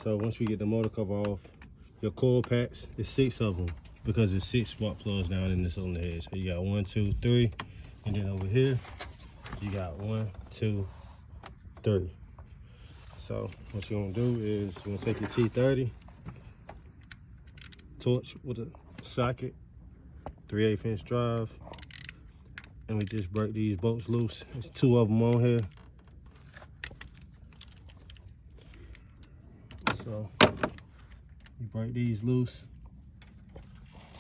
So once we get the motor cover off, your coil packs, there's 6 of them because there's 6 spark plugs down in this on the head. So you got 1, 2, 3, and then over here you got 1, 2, 3. So what you're gonna do is you're gonna take your T30 torch with a socket, 3/8 inch drive, and we just break these bolts loose. There's 2 of them on here. So you break these loose,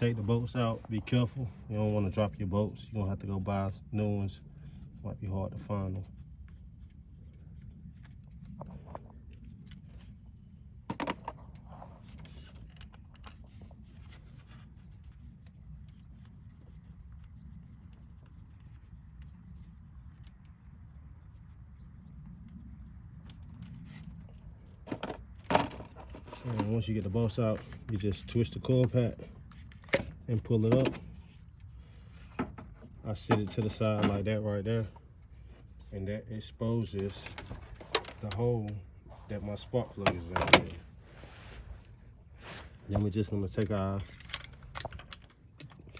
take the bolts out, be careful. You don't want to drop your bolts. You're gonna have to go buy new ones. Might be hard to find them. And once you get the bolts out, you just twist the coil pack and pull it up. I sit it to the side like that right there, and that exposes the hole that my spark plug is in. Then we're just gonna take our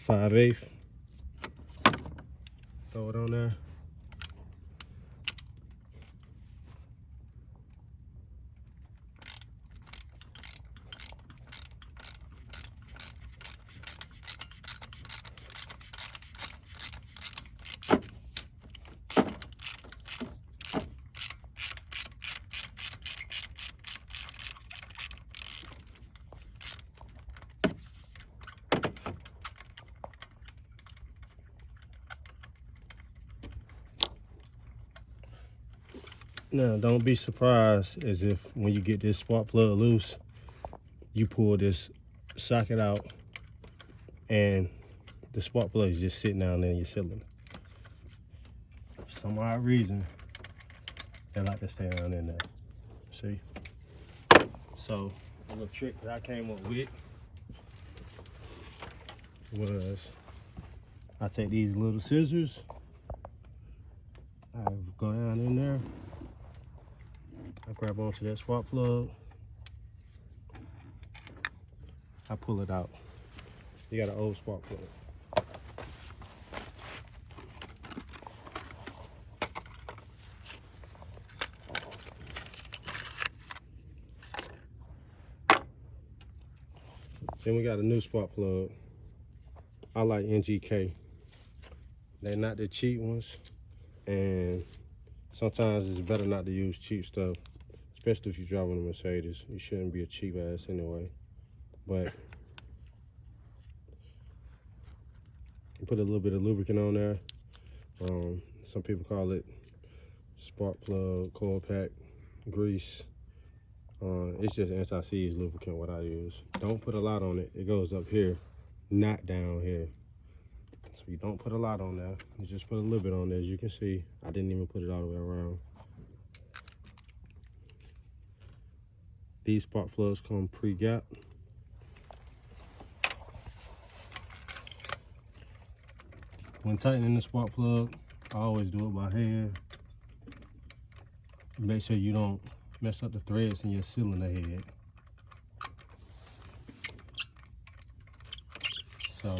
5/8, throw it on there. Now, don't be surprised as if when you get this spark plug loose, you pull this socket out and the spark plug is just sitting down there in your cylinder. For some odd reason, they like to stay down in there. See? So, a little trick that I came up with was I take these little scissors, I go down in there, I grab onto that spark plug, I pull it out. You got an old spark plug. Then we got a new spark plug. I like NGK. They're not the cheap ones, and sometimes it's better not to use cheap stuff, especially if you're driving a Mercedes. You shouldn't be a cheap ass anyway. But you put a little bit of lubricant on there. Some people call it spark plug, coil pack, grease. It's just anti-seize lubricant what I use. Don't put a lot on it. It goes up here, not down here. So you don't put a lot on there. You just put a little bit on there. As you can see, I didn't even put it all the way around. These spark plugs come pre-gap. When tightening the spark plug, I always do it by hand. Make sure you don't mess up the threads in your cylinder head. So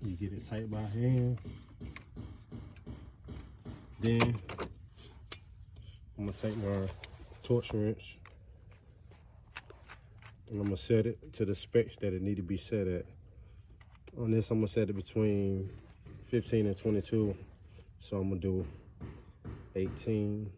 you get it tight by hand. Then I'm gonna take my torch wrench and I'm gonna set it to the specs that it need to be set at. On this, I'm gonna set it between 15 and 22. So I'm gonna do 18.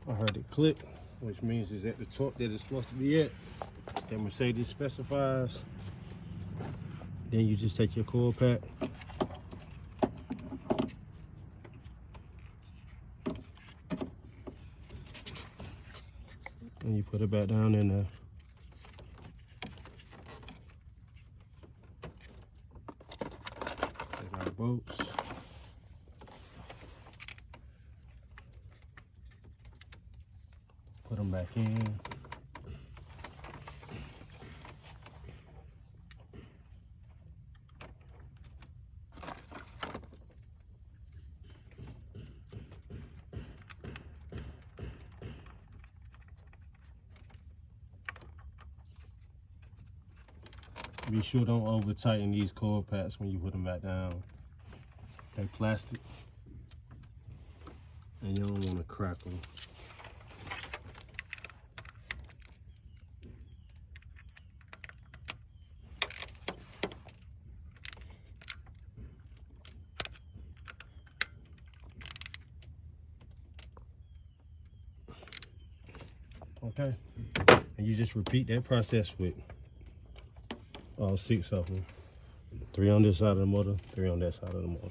I heard it click, which means it's at the torque that it's supposed to be at, that Mercedes specifies. Then you just take your coil pack, and you put it back down in there. Take our bolts. Put them back in. Be sure don't over tighten these core packs when you put them back down. They're plastic and you don't want to crack them. Okay, and you just repeat that process with all 6 of them. 3 on this side of the motor, 3 on that side of the motor.